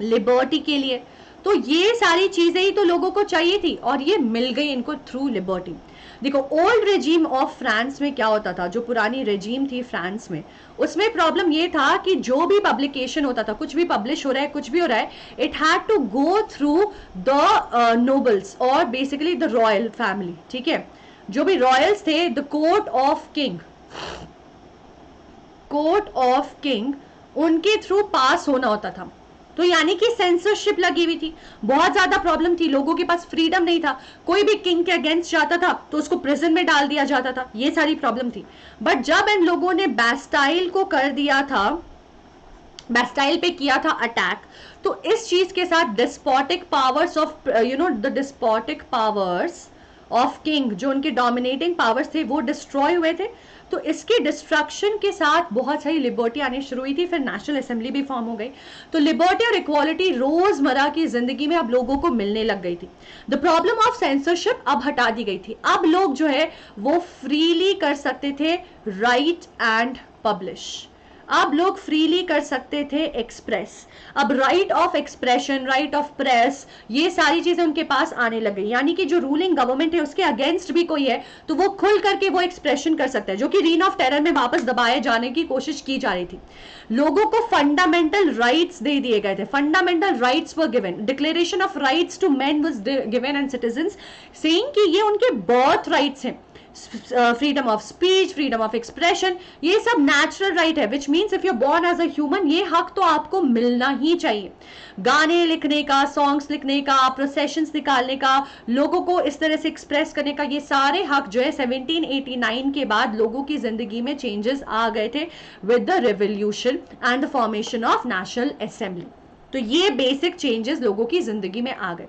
[SPEAKER 1] लिबर्टी के लिए। तो ये सारी चीजें ही तो लोगों को चाहिए थी और ये मिल गई इनको थ्रू लिबर्टी। देखो ओल्ड रेजिम ऑफ फ्रांस में क्या होता था, जो पुरानी रेजिम थी फ्रांस में, उसमें प्रॉब्लम ये था कि जो भी पब्लिकेशन होता था, कुछ भी पब्लिश हो रहा है, कुछ भी हो रहा है, it had to go through the nobles और बेसिकली द रॉयल फैमिली, ठीक है, जो भी रॉयल्स थे, द कोर्ट ऑफ किंग, उनके थ्रू पास होना होता था। तो यानी कि सेंसरशिप लगी हुई थी, बहुत ज्यादा प्रॉब्लम थी, लोगों के पास फ्रीडम नहीं था, कोई भी किंग के अगेंस्ट जाता था तो उसको प्रिजन में डाल दिया जाता था, ये सारी प्रॉब्लम थी। बट जब इन लोगों ने बैस्टाइल को कर दिया था, बैस्टाइल पे किया था अटैक, तो इस चीज के साथ despotic powers of the despotic powers of king, जो उनके डोमिनेटिंग पावर्स थे, वो डिस्ट्रॉय हुए थे। तो इसके डिस्ट्रक्शन के साथ बहुत सारी लिबर्टी आनी शुरू हुई थी, फिर नेशनल असेंबली भी फॉर्म हो गई। तो लिबर्टी और इक्वालिटी रोजमर्रा की जिंदगी में अब लोगों को मिलने लग गई थी। द प्रॉब्लम ऑफ सेंसरशिप अब हटा दी गई थी, अब लोग जो है वो फ्रीली कर सकते थे राइट एंड पब्लिश, अब लोग फ्रीली कर सकते थे एक्सप्रेस। अब right of expression, right of press, ये सारी चीजें उनके पास आने लग गई, यानी कि जो रूलिंग गवर्नमेंट है उसके अगेंस्ट भी कोई है तो वो खुल करके वो एक्सप्रेशन कर सकता है, जो कि रीन ऑफ टेरर में वापस दबाए जाने की कोशिश की जा रही थी। लोगों को फंडामेंटल राइट्स दे दिए गए थे, fundamental rights were given, declaration of rights to man was given and citizens, saying कि ये उनके बर्थ राइट्स हैं। Freedom of speech, freedom of expression, ये सब नेचुरल राइट है, which means if you born as a human, ये हक तो आपको मिलना ही चाहिए। गाने लिखने का, सॉन्ग्स लिखने का, प्रोसेशंस निकालने का, लोगों को इस तरह से एक्सप्रेस करने का, ये सारे हक जो है 1789 के बाद लोगों की जिंदगी में चेंजेस आ गए थे with the revolution and the formation of national assembly. तो ये बेसिक चेंजेस लोगों की जिंदगी में आ गए।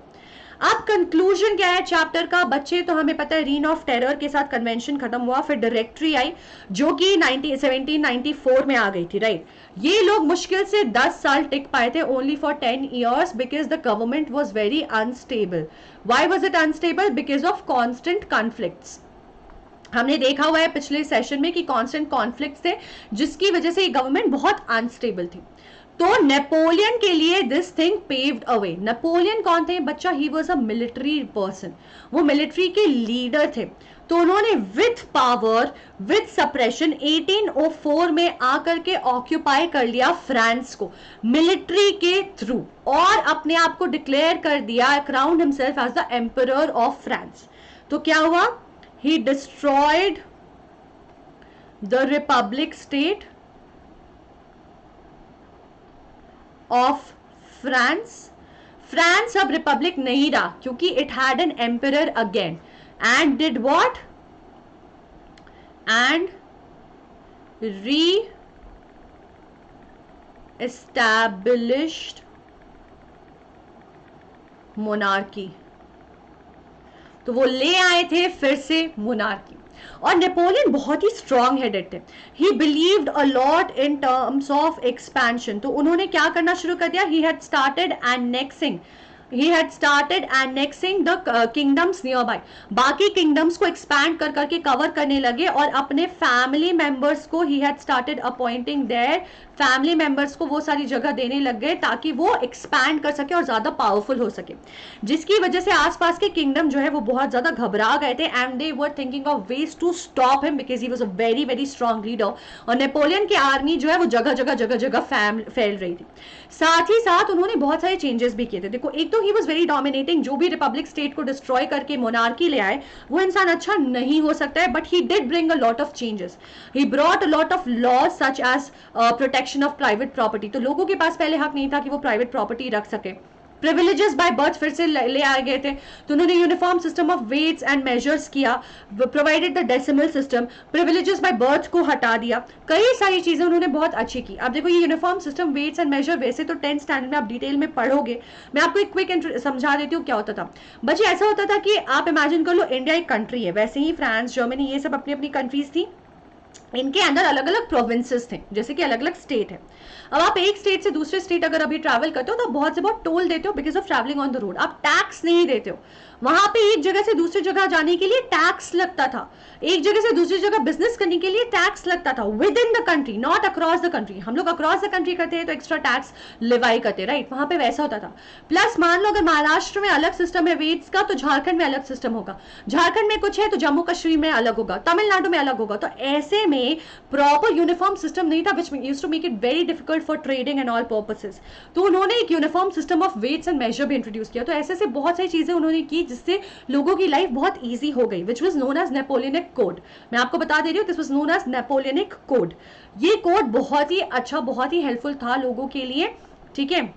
[SPEAKER 1] अब कंक्लूजन क्या है चैप्टर का बच्चे? तो हमें पता है रीन ऑफ टेरर के साथ कन्वेंशन खत्म हुआ, फिर डायरेक्टरी आई जो कि 1794 में आ गई थी, राइट। ये लोग मुश्किल से 10 साल टिक पाए थे, only for 10 years, because the government was very unstable. Why was it unstable? Because of constant conflicts. हमने देखा हुआ है पिछले सेशन में कि कॉन्स्टेंट कॉन्फ्लिक्ट्स थे, जिसकी वजह से ये गवर्नमेंट बहुत अनस्टेबल थी। तो नेपोलियन के लिए this thing paved away. Napoleon कौन थे बच्चा? He was a military person, वो मिलिट्री के लीडर थे। तो उन्होंने विथ पावर, विथ सप्रेशन 1804 में आकर के ऑक्यूपाई कर लिया फ्रांस को मिलिट्री के थ्रू, और अपने आप को डिक्लेयर कर दिया, crowned himself as the emperor of France. तो क्या हुआ? He destroyed the republic state of France. France अब रिपब्लिक नहीं रहा क्योंकि it had an emperor again and did what, and reestablished monarchy. तो वो ले आए थे फिर से मोनार्की. और नेपोलियन बहुत ही स्ट्रांग हेडेड थे. ही believed a lot in terms of expansion. तो उन्होंने क्या करना शुरू कर दिया, he had started annexing the kingdoms nearby. बाकी kingdoms को expand कर करके cover करने लगे और अपने family members को he had started appointing their family members को वो सारी जगह देने लग गए ताकि वो expand कर सके और ज़्यादा powerful हो सके, जिसकी वजह से आसपास के kingdom जो है वो बहुत ज़्यादा घबरा गए थे and they were thinking of ways to stop him because he was a very very strong leader. और नेपोलियन की आर्मी जो है वो जगह जगह फैल रही थी. साथ ही साथ उन्होंने बहुत सारे चेंजेस भी किए थे. देखो, एक तो ही वॉज वेरी डोमिनेटिंग. जो भी रिपब्लिक स्टेट को डिस्ट्रॉय करके मोनार्की ले आए वो इंसान अच्छा नहीं हो सकता है, but he did bring a lot of changes. He brought a lot of laws such as protection of private property. तो लोगों के पास पहले हक नहीं था कि वो प्राइवेट प्रॉपर्टी रख सके. प्रिविलेजेस बाय बर्थ फिर से ले आए गए थे. तो उन्होंने uniform system of weights and measures किया, provided the decimal system. Privileges by birth को हटा दिया. कई सारी चीजें उन्होंने बहुत अच्छी की. अब देखो, ये uniform system, weights and measure वैसे तो 10th स्टैंडर्ड में आप डिटेल में पढ़ोगे. मैं आपको एक क्विक समझा देती हूँ क्या होता था. बच्चे, ऐसा होता था कि आप इमेजिन कर लो इंडिया एक कंट्री है, वैसे ही फ्रांस, जर्मनी, ये सब अपनी अपनी कंट्रीज थी. इनके अंदर अलग अलग प्रोविंसेस थे, जैसे कि अलग अलग स्टेट है. अब आप एक स्टेट से दूसरे स्टेट अगर अभी ट्रैवल करते हो तो बहुत से बहुत टोल देते हो because of travelling on the road. आप टैक्स नहीं देते हो. वहां पे एक जगह से दूसरी जगह जाने के लिए टैक्स लगता था, एक जगह से दूसरी जगह बिजनेस करने के लिए टैक्स लगता था, with in the country, not across the country. हम लोग अक्रॉस द कंट्री करते हैं तो एक्स्ट्रा टैक्स लिवाई करते, राइट. वहां पे वैसा होता था. प्लस मान लो अगर महाराष्ट्र में अलग सिस्टम है वेट्स का तो झारखंड में अलग सिस्टम होगा, झारखंड में कुछ है तो जम्मू कश्मीर में अलग होगा, तमिलनाडु में अलग होगा. तो ऐसे में प्रॉपर यूनिफॉर्म सिस्टम नहीं था, which used to make it very difficult for trading and all purposes. तो उन्होंने एक uniform system of weights and measure भी इंट्रोड्यूस किया. तो ऐसे से बहुत सारी चीजें उन्होंने की जिससे लोगों की लाइफ बहुत ईजी हो गई, which was known as Napoleonic code. मैं आपको बता दे रही हूँ, this was known as Napoleonic code. ये कोड बहुत ही अच्छा, बहुत ही हेल्पफुल था लोगों के लिए, ठीक है.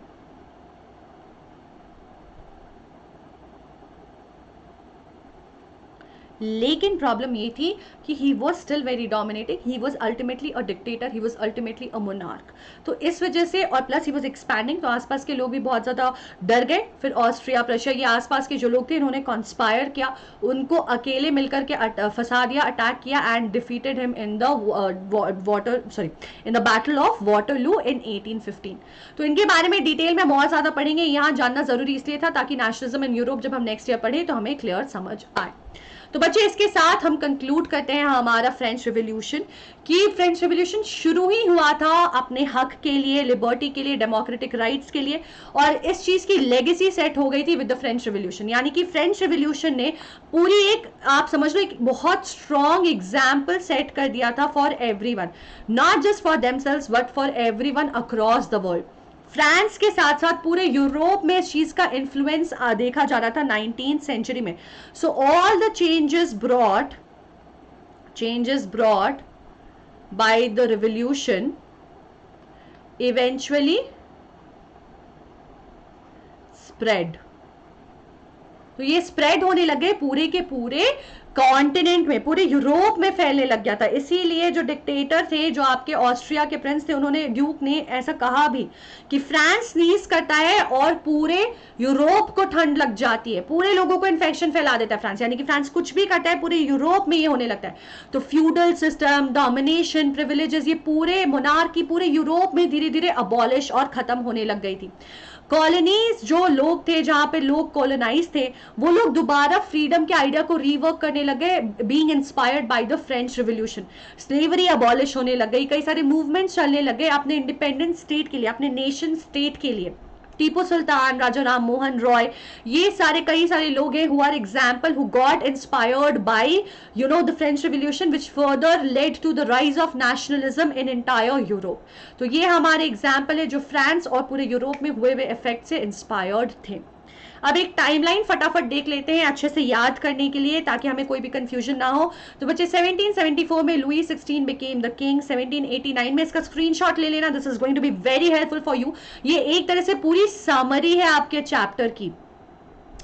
[SPEAKER 1] लेकिन प्रॉब्लम ये थी कि he was still very dominating, he was ultimately a dictator, he was ultimately a monarch. तो इस वजह से, और प्लस ही वॉज एक्सपैंडिंग, तो आसपास के लोग भी बहुत ज़्यादा डर गए. फिर ऑस्ट्रिया, प्रशिया, ये आसपास के जो लोग थे इन्होंने कॉन्स्पायर किया, उनको अकेले मिलकर के फंसा दिया, अटैक किया and defeated him in the battle of Waterloo in 1815. तो इनके बारे में डिटेल में बहुत ज़्यादा पढ़ेंगे. यहाँ जानना जरूरी इसलिए था ताकि नेशनलिज्म इन यूरोप जब हम नेक्स्ट ईयर पढ़े तो हमें क्लियर समझ आए. तो बच्चे, इसके साथ हम कंक्लूड करते हैं हमारा फ्रेंच रिवॉल्यूशन, कि फ्रेंच रिवॉल्यूशन शुरू ही हुआ था अपने हक के लिए, लिबर्टी के लिए, डेमोक्रेटिक राइट्स के लिए, और इस चीज की लेगेसी सेट हो गई थी विद द फ्रेंच रिवॉल्यूशन. यानी कि फ्रेंच रिवॉल्यूशन ने पूरी एक, आप समझ लो, एक बहुत स्ट्रॉन्ग एग्जाम्पल सेट कर दिया था for everyone, not just for themselves but for everyone across the world. France के साथ साथ पूरे यूरोप में इस चीज का इन्फ्लुएंस देखा जा रहा था 19th सेंचुरी में. So all the changes brought by the revolution eventually spread. तो ये स्प्रेड होने लगे पूरे के पूरे कॉन्टिनेंट में, पूरे यूरोप में फैलने लग गया था. इसीलिए जो डिक्टेटर थे, जो आपके ऑस्ट्रिया के प्रिंस थे, उन्होंने, ड्यूक ने ऐसा कहा भी कि फ्रांस नीज करता है और पूरे यूरोप को ठंड लग जाती है, पूरे लोगों को इन्फेक्शन फैला देता है फ्रांस. यानी कि फ्रांस कुछ भी करता है पूरे यूरोप में ये होने लगता है. तो फ्यूडल सिस्टम, डोमिनेशन, प्रिविलेजेस, ये पूरे मोनार्की पूरे यूरोप में धीरे धीरे अबॉलिश और खत्म होने लग गई थी. कॉलोनीज, जो लोग थे, जहां पे लोग कॉलोनाइज थे, वो लोग दोबारा फ्रीडम के आइडिया को रीवर्क करने लगे, being inspired by the French revolution. Slavery abolish होने लग गई, कई सारे मूवमेंट्स चलने लगे अपने इंडिपेंडेंट स्टेट के लिए, अपने नेशन स्टेट के लिए. टीपू सुल्तान, राजा राम मोहन रॉय, ये सारे कई सारे लोग हैं who are example who got inspired by the French Revolution which further led to the rise of nationalism in entire Europe. तो ये हमारे एग्जाम्पल है जो फ्रांस और पूरे यूरोप में हुए इफेक्ट से इंस्पायर्ड थे. अब एक टाइमलाइन फटाफट देख लेते हैं अच्छे से याद करने के लिए, ताकि हमें कोई भी कंफ्यूजन ना हो। तो बच्चे 1774 में लुई 16 बिकेम द किंग, 1789 में, इसका स्क्रीनशॉट ले लेना, this is going to be very helpful for you. ये एक तरह से पूरी समरी है आपके चैप्टर की,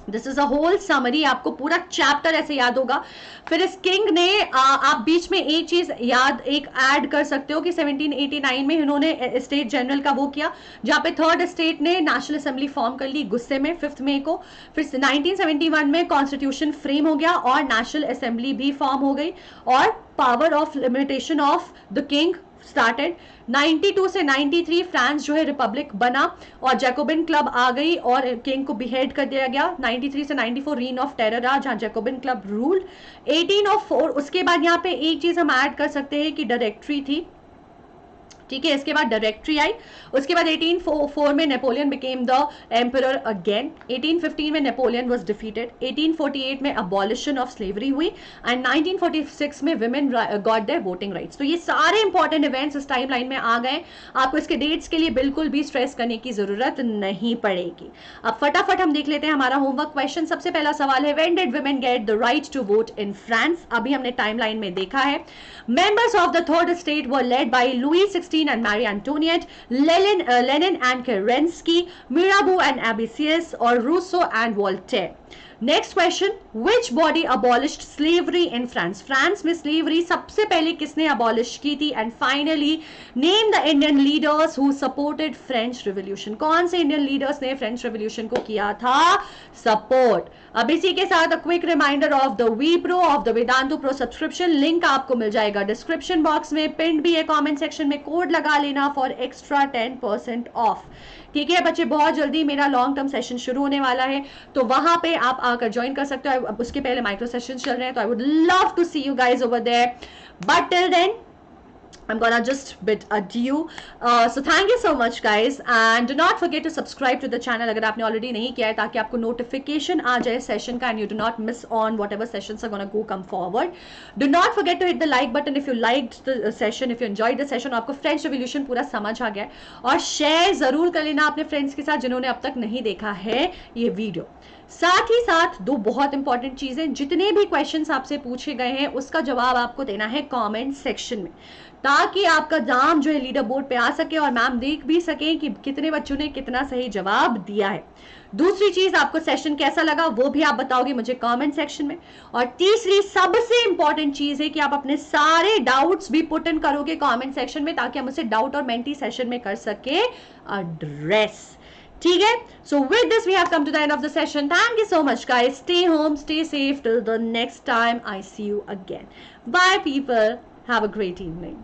[SPEAKER 1] this is a whole summary, आपको पूरा चैप्टर ऐसे याद होगा। फिर इस किंग ने आप बीच में एक चीज याद एक ऐड कर सकते हो कि 1789 में इन्होंने स्टेट जनरल का वो किया, जहां पे थर्ड स्टेट ने नेशनल असेंबली फॉर्म कर ली गुस्से में 5 मई को। फिर 1971 में कॉन्स्टिट्यूशन फ्रेम हो गया और नेशनल असेंबली भी फॉर्म हो गई, और power of limitation of the king started. 92 से 93 फ्रांस जो है रिपब्लिक बना और जैकोबिन क्लब आ गई और किंग को बिहेड कर दिया गया। 93 से 94 रीन ऑफ टेरर रहा, जहां जैकोबिन क्लब रूल्ड। 1804 उसके बाद यहाँ पे एक चीज हम ऐड कर सकते हैं कि डायरेक्टरी थी, ठीक है, इसके बाद डायरेक्टरी आई। उसके बाद 1804 में Napoleon became the emperor again. 1815 में नेपोलियन वाज डिफीटेड। 1848 में अबॉलिशन ऑफ स्लेवरी हुई एंड 1946 में women got their voting rights. तो ये सारे इंपॉर्टेंट इवेंट्स इस टाइम लाइन में आ गए, आपको इसके डेट्स के लिए बिल्कुल भी स्ट्रेस करने की जरूरत नहीं पड़ेगी। अब फटाफट हम देख लेते हैं हमारा होमवर्क क्वेश्चन। सबसे पहला सवाल है, when did women get the right to vote in France? अभी हमने टाइम लाइन में देखा है, members of the third state were led by Louis 16 and Marie Antoinette, Lenin and Kerensky, Mirabeau and Abicius, or Rousseau and Voltaire. Next question, which body abolished slavery in France? France में slavery सबसे पहले किसने abolish की थी? And finally name the Indian leaders who supported French revolution. कौन से Indian leaders ने French revolution को किया था सपोर्ट? अब इसी के साथ a quick reminder of the V pro of the Vedantu pro subscription, link आपको मिल जाएगा डिस्क्रिप्शन बॉक्स में, पिन भी है कमेंट सेक्शन में, कोड लगा लेना फॉर एक्स्ट्रा 10% ऑफ। ठीक है बच्चे, बहुत जल्दी मेरा लॉन्ग टर्म सेशन शुरू होने वाला है, तो वहां पे आप आकर ज्वाइन कर सकते हो। अब उसके पहले माइक्रो सेशन चल रहे हैं, तो I would love to see you guys over there, but till then I'm gonna just bid adieu. So thank you so much guys, and do not forget to subscribe to the channel अगर आपने already नहीं किया है, ताकि आपको notification आ जाए session का and you do not miss on whatever sessions are gonna go come forward. Do not forget to hit the like button if you liked the session, if you enjoyed the session, आपको French Revolution पूरा समझ आ गया है, और share जरूर कर लेना अपने friends के साथ जिन्होंने अब तक नहीं देखा है ये वीडियो। साथ ही साथ दो बहुत इंपॉर्टेंट चीजें, जितने भी क्वेश्चंस आपसे पूछे गए हैं उसका जवाब आपको देना है कमेंट सेक्शन में, ताकि आपका नाम जो है लीडर बोर्ड पे आ सके और मैम देख भी सके कि कितने बच्चों ने कितना सही जवाब दिया है। दूसरी चीज, आपको सेशन कैसा लगा वो भी आप बताओगे मुझे कमेंट सेक्शन में। और तीसरी सबसे इंपॉर्टेंट चीज है कि आप अपने सारे डाउट्स भी पुट इन करोगे कमेंट सेक्शन में, ताकि हम उसे डाउट और मेंटी सेशन में कर सके एड्रेस। ठीक है, so with this we have come to the end of the session. Thank you so much guys, stay home, stay safe till the next time I see you again. Bye people, have a great evening.